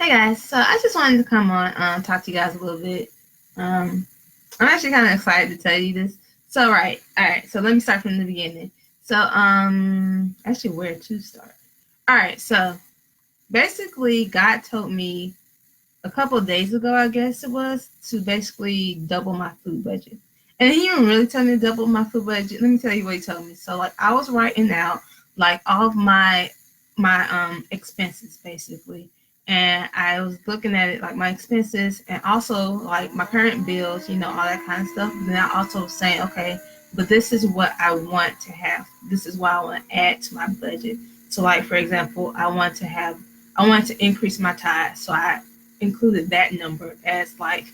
Hey guys, so I just wanted to come on, talk to you guys a little bit. I'm actually kind of excited to tell you this. So, all right. So let me start from the beginning. So, actually, where to start? All right. So basically, God told me a couple of days ago, I guess it was, to basically double my food budget. And he didn't really tell me to double my food budget. Let me tell you what he told me. So, like, I was writing out like all of my expenses basically, and I was looking at it like my expenses and also like my current bills, all that kind of stuff. But then I also was saying, okay, but this is what I want to have. This is what I want to add to my budget. So, like for example, I wanted to increase my tithes, so I included that number as like,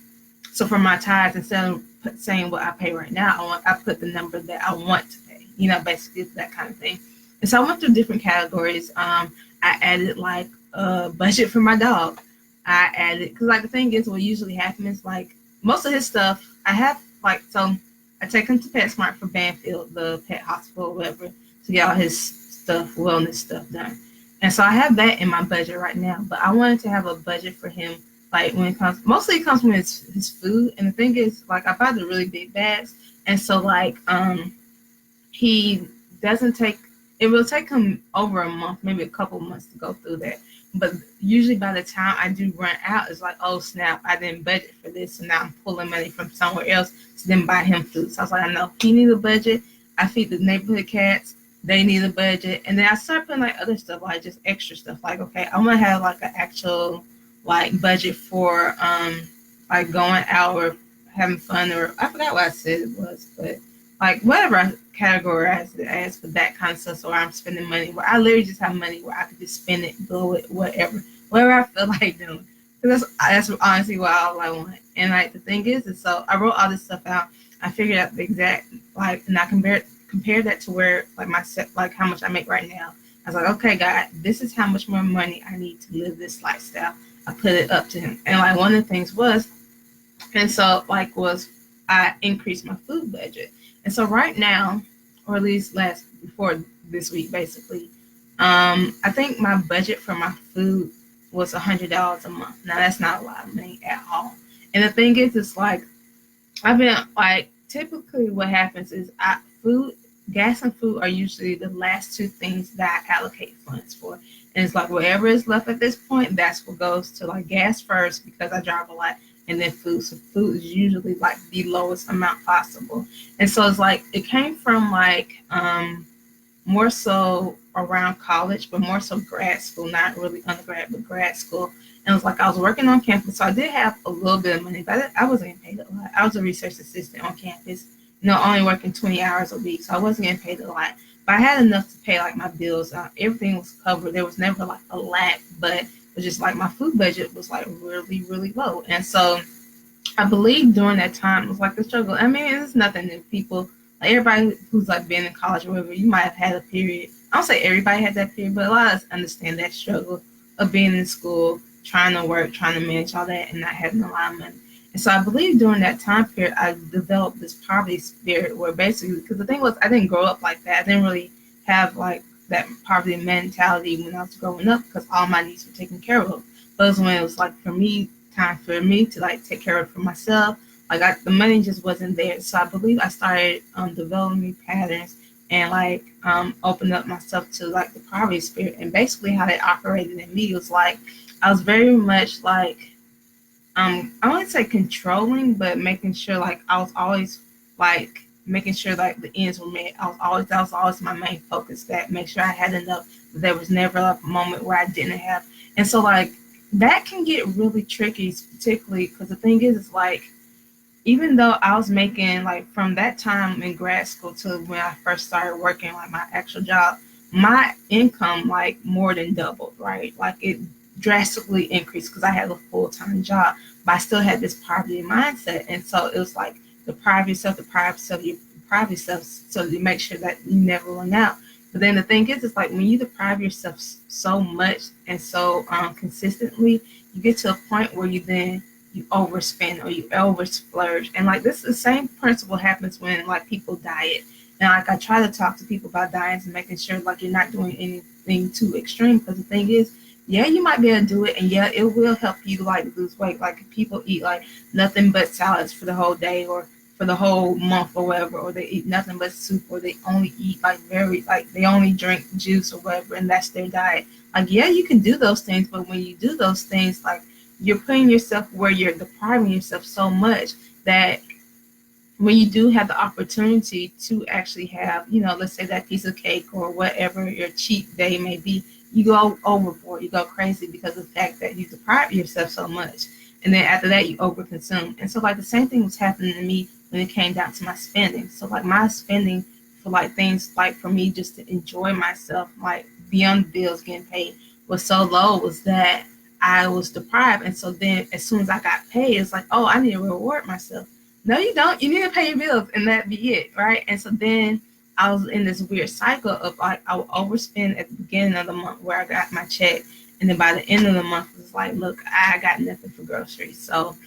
so for my tithes, instead of saying what I pay right now, I put the number that I want to pay, basically that kind of thing. And so I went through different categories. I added like a budget for my dog. I added, because like the thing is, what usually happens, like most of his stuff I have, like, so I take him to PetSmart for Banfield, the pet hospital, whatever, to get all his stuff, wellness stuff done. And so I have that in my budget right now, but I wanted to have a budget for him, like when it comes, mostly it comes from his food. And the thing is, like, I buy the really big bags, and so like he doesn't take, it will take him over a month, maybe a couple months to go through that. But usually by the time I do run out, it's like, oh snap, I didn't budget for this, so now I'm pulling money from somewhere else to then buy him food. So I was like, I know he needs a budget. I feed the neighborhood cats, they need a budget. And then I start putting like other stuff, like just extra stuff. Like, okay, I'm gonna have like an actual like budget for like going out or having fun, or I forgot what I said it was, but like whatever I categorize it as for that kind of stuff. So I'm spending money where I literally just have money where I could just spend it, blow it, whatever I feel like doing. Because that's honestly what all I want. And like the thing is so I wrote all this stuff out. I figured out the exact, like, and I compared that to where like my set, like how much I make right now. I was like, okay, God, this is how much more money I need to live this lifestyle. I put it up to him, and like one of the things was, and so like was I increased my food budget. And so right now, or at least before this week, basically, I think my budget for my food was $100 a month. Now that's not a lot of money at all. And the thing is, it's like I've been like, typically what happens is gas and food are usually the last two things that I allocate funds for. And it's like whatever is left at this point, that's what goes to like gas first, because I drive a lot, and then food. So food is usually like the lowest amount possible. And so it's like it came from like more so around college, but more so grad school, not really undergrad, but grad school. And it was like I was working on campus, so I did have a little bit of money, but I wasn't getting paid a lot. I was a research assistant on campus, only working 20 hours a week, so I wasn't getting paid a lot. But I had enough to pay like my bills. Everything was covered. There was never like a lack, but it was just like my food budget was like really, really low. And so I believe during that time it was like a struggle. I mean, it's nothing that people, like everybody who's like been in college or whatever, you might have had a period. I don't say everybody had that period, but a lot of us understand that struggle of being in school, trying to work, trying to manage all that, and not having a lot of money. And so I believe during that time period, I developed this poverty spirit where basically, because the thing was, I didn't grow up like that. I didn't really have like that poverty mentality when I was growing up, because all my needs were taken care of. But it was when it was like time for me to like take care of it for myself. Like the money just wasn't there. So I believe I started developing patterns and like opened up myself to like the poverty spirit. And basically how they operated in me was like, I was very much like, I wouldn't say controlling, but making sure like I was always like making sure like the ends were met. That was always my main focus, that make sure I had enough. There was never a moment where I didn't have. And so like that can get really tricky, particularly because the thing is, it's like, even though I was making like from that time in grad school to when I first started working like my actual job, my income like more than doubled, right? Like it drastically increased because I had a full-time job, but I still had this poverty mindset. And so it was like deprive yourself, so you make sure that you never run out. But then the thing is, it's like when you deprive yourself so much and so consistently, you get to a point where you overspend or you over splurge. And like this, the same principle happens when like people diet. And like I try to talk to people about diets and making sure like you're not doing anything too extreme, because the thing is, yeah, you might be able to do it, and yeah, it will help you like lose weight. Like if people eat like nothing but salads for the whole day or for the whole month or whatever, or they eat nothing but soup, or they only eat like very like they only drink juice or whatever, and that's their diet. Like yeah, you can do those things, but when you do those things, like you're putting yourself where you're depriving yourself so much that when you do have the opportunity to actually have, let's say that piece of cake or whatever your cheat day may be, you go overboard, you go crazy because of the fact that you deprive yourself so much. And then after that, you overconsume. And so, like, the same thing was happening to me when it came down to my spending. So, like, my spending for, like, things like for me just to enjoy myself, like, beyond bills getting paid, was so low was that I was deprived. And so then as soon as I got paid, it's like, oh, I need to reward myself. No, you don't. You need to pay your bills, and that be it, right? And so then I was in this weird cycle of like I would overspend at the beginning of the month where I got my check, and then by the end of the month, it's like, look, I got nothing for groceries. So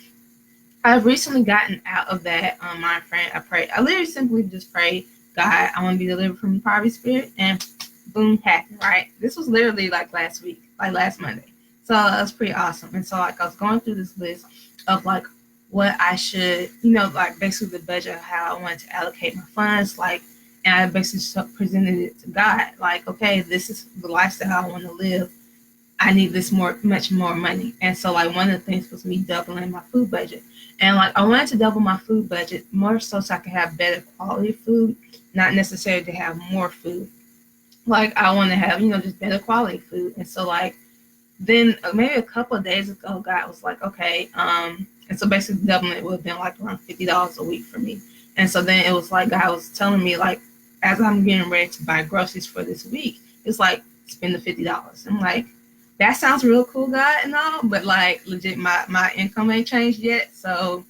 I've recently gotten out of that mind frame. I prayed. I literally simply just prayed, God, I want to be delivered from the poverty spirit, and boom, happened, right? This was literally like last week, like last Monday. So it was pretty awesome. And so like I was going through this list of like what I should, like basically the budget of how I wanted to allocate my funds, like, and I basically presented it to God, like, okay, this is the lifestyle I want to live. I need this much more money. And so like one of the things was me doubling my food budget. And like I wanted to double my food budget more so I could have better quality food, not necessarily to have more food. Like I want to have, just better quality food. And so like then maybe a couple of days ago, God was like, okay, and so basically doubling it would have been like around $50 a week for me. And so then it was like God was telling me like, as I'm getting ready to buy groceries for this week, it's like spend the $50. I'm like, that sounds real cool, God, and all, but like legit, my income ain't changed yet, so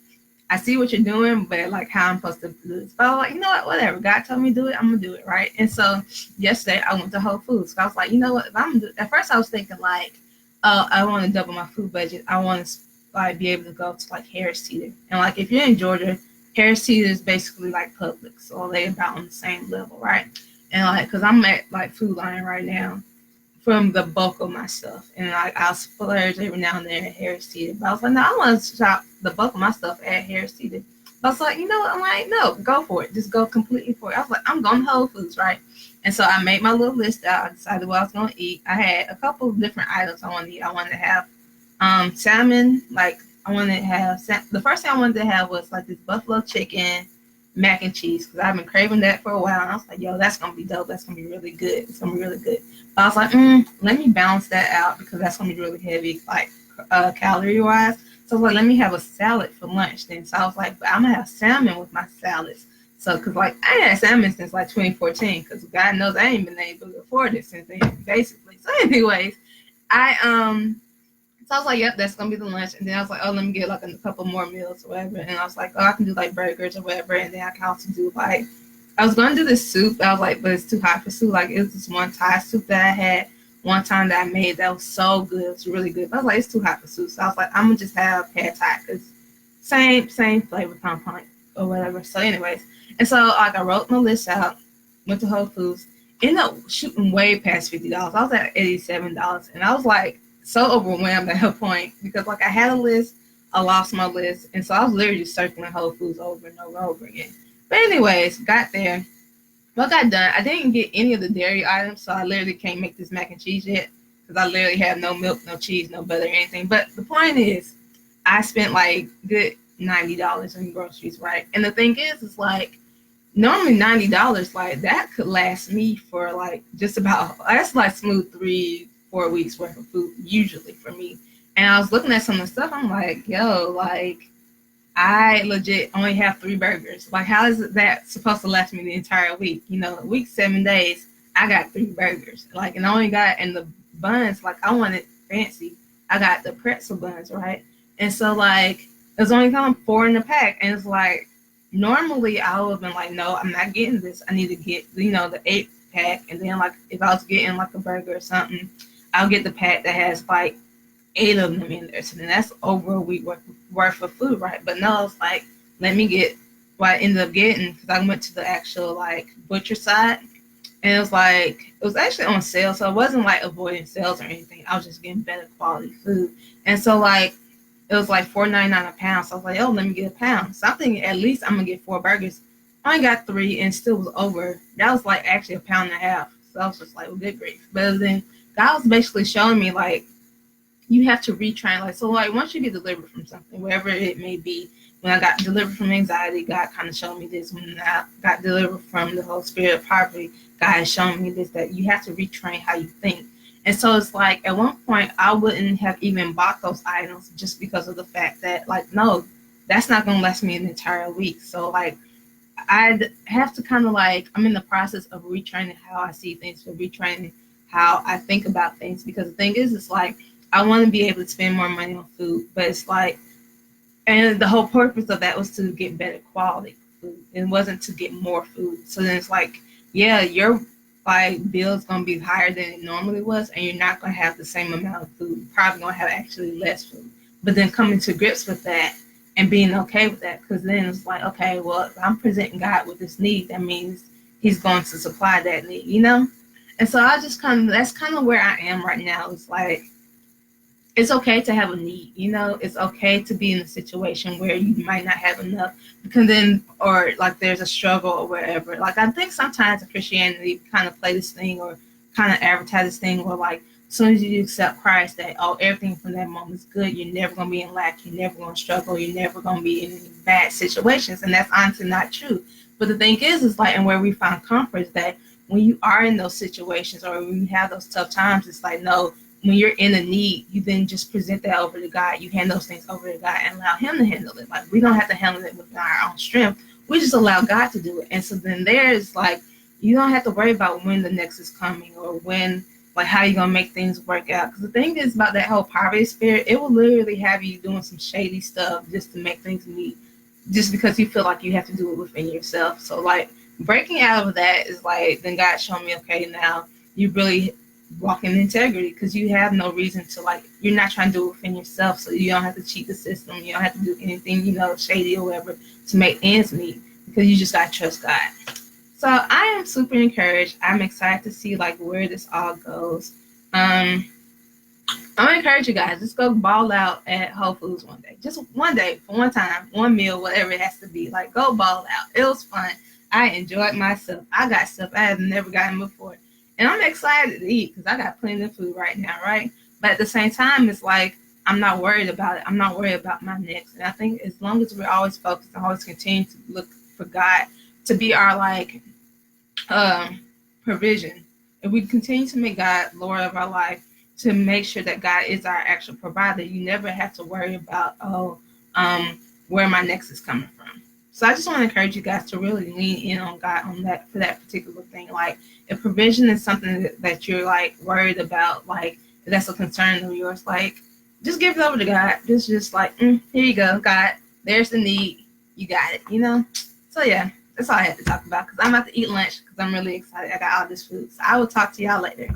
I see what you're doing, but like how I'm supposed to do this. But I was like, you know what, whatever. God told me to do it, I'm gonna do it, right? And so yesterday I went to Whole Foods. So I was like, you know what, if I'm gonna do it. At first I was thinking like, I want to double my food budget. I want to like be able to go to like Harris Teeter. And like if you're in Georgia, Harris Teeter is basically like Publix, so they about on the same level, right? And like, cause I'm at like Food Lion right now from the bulk of my stuff, and like I'll splurge every now and then at Harris Teeter. But I was like, no, I want to shop the bulk of my stuff at Harris Teeter. I was like, you know what? I'm like, no, go for it. Just go completely for it. I was like, I'm going to Whole Foods, right? And so I made my little list out. I decided what I was going to eat. I had a couple of different items I wanted to eat. I wanted to have salmon. Like I wanted to have the first thing I wanted to have was like this buffalo chicken mac and cheese, because I've been craving that for a while. And I was like, yo, that's gonna be dope. That's gonna be really good. It's gonna be really good. But I was like, let me balance that out because that's gonna be really heavy, like calorie wise. So I was like, let me have a salad for lunch then. So I was like, but I'm gonna have salmon with my salads. So, cause like I ain't had salmon since like 2014, cause God knows I ain't been able to afford it since then, basically. So, anyways, so I was like, yep, that's gonna be the lunch. And then I was like, oh, let me get like a couple more meals or whatever. And I was like, oh, I can do like burgers or whatever. And then I can also do like, I was gonna do this soup. I was like, but it's too hot for soup. Like it was this one Thai soup that I had one time that I made that was so good. It was really good. But I was like, it's too hot for soup. So I was like, I'm gonna just have pad Thai because same flavor compound or whatever. So anyways, and so like I wrote my list out, went to Whole Foods, ended up shooting way past $50. I was at $87, and I was like so overwhelmed at her point because like I had a list, I lost my list, and so I was literally just circling Whole Foods over and over again. But anyways, got there. What got done, I didn't get any of the dairy items, so I literally can't make this mac and cheese yet because I literally have no milk, no cheese, no butter, or anything. But the point is, I spent like good $90 in groceries, right? And the thing is like normally $90, like that could last me for like just about, that's like smooth 3-4 weeks worth of food usually for me. And I was looking at some of the stuff, I'm like, yo, like I legit only have 3 burgers. Like how is that supposed to last me the entire week? A week, 7 days, I got 3 burgers. Like, and I only got, and the buns, like I wanted fancy. I got the pretzel buns, right? And so like there's only come 4 in the pack, and it's like normally I would have been like, no, I'm not getting this. I need to get the 8-pack, and then like if I was getting like a burger or something, I'll get the pack that has like 8 of them in there. So then that's over a week worth of food, right? But no, it's like let me get what I ended up getting because I went to the actual like butcher side, And it was actually on sale, so it wasn't like avoiding sales or anything. I was just getting better quality food. And so like it was like $4.99 a pound. So I was like, oh, let me get a pound. So I'm thinking at least I'm gonna get 4 burgers. I only got 3 and still was over. That was like actually a pound and a half. So I was just like, well, good grief. But then God was basically showing me like you have to retrain. Like, so like once you get delivered from something, wherever it may be, when I got delivered from anxiety, God kind of showed me this. When I got delivered from the whole spirit of poverty, God has shown me this, that you have to retrain how you think. And so it's like at one point I wouldn't have even bought those items just because of the fact that like, no, that's not gonna last me an entire week. So like I'd have to kind of like, I'm in the process of retraining how I see things, for retraining how I think about things. Because the thing is, it's like, I want to be able to spend more money on food, but it's like, and the whole purpose of that was to get better quality food. It wasn't to get more food. So then it's like, yeah, your like bill is gonna be higher than it normally was, and you're not gonna have the same amount of food. You're probably gonna have actually less food. But then coming to grips with that and being okay with that, because then it's like, okay, well, if I'm presenting God with this need, that means He's going to supply that need, you know? And so I just kind of, that's kind of where I am right now. It's like, it's okay to have a need, you know, it's okay to be in a situation where you might not have enough, because then, or like there's a struggle or whatever. Like I think sometimes in Christianity kind of play this thing or kind of advertise this thing where like as soon as you accept Christ, that oh, everything from that moment is good, you're never going to be in lack, you're never going to struggle, you're never going to be in any bad situations. And that's honestly not true. But the thing is like, and where we find comfort is that when you are in those situations or when you have those tough times, it's like, no, when you're in a need, you then just present that over to God. You hand those things over to God and allow Him to handle it. Like we don't have to handle it with our own strength. We just allow God to do it. And so then there's like, you don't have to worry about when the next is coming or when, like how you're gonna make things work out. Because the thing is about that whole poverty spirit, it will literally have you doing some shady stuff just to make things meet, just because you feel like you have to do it within yourself. So like breaking out of that is like, then God showed me, okay, now you really walk in integrity because you have no reason to like, you're not trying to do it within yourself, so you don't have to cheat the system, you don't have to do anything, you know, shady or whatever to make ends meet, because you just gotta trust God. So I am super encouraged. I'm excited to see like where this all goes. I'm gonna encourage you guys, just go ball out at Whole Foods one day, just one day, for one time, one meal, whatever it has to be. Like go ball out. It was fun. I enjoyed myself. I got stuff I have never gotten before. And I'm excited to eat because I got plenty of food right now, right? But at the same time, it's like, I'm not worried about it. I'm not worried about my next. And I think as long as we're always focused and always continue to look for God to be our like provision, if we continue to make God Lord of our life, to make sure that God is our actual provider, you never have to worry about, where my next is coming from. So I just want to encourage you guys to really lean in on God on that, for that particular thing. Like if provision is something that you're like worried about, like if that's a concern of yours, like just give it over to God. Just like, here you go, God. There's the need. You got it, you know? So yeah, that's all I had to talk about because I'm about to eat lunch because I'm really excited. I got all this food. So I will talk to y'all later.